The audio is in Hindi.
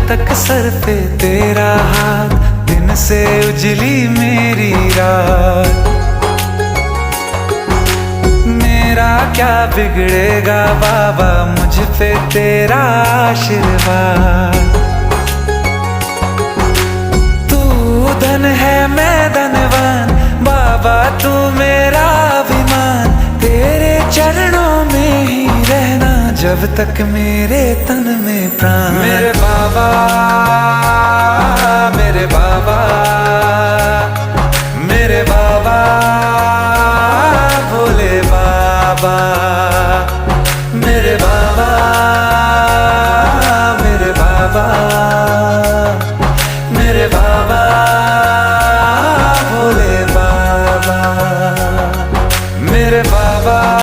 तक सर पे तेरा हाथ, दिन से उजली मेरी रात। मेरा क्या बिगड़ेगा बाबा, मुझ पे तेरा आशीर्वाद। तू धन है मैं धनवान, बाबा तू मेरा अभिमान। तेरे चरणों में ही रहना जब तक मेरे तन में प्राण। मेरे बाबा, मेरे बाबा, मेरे बाबा, भोले बाबा।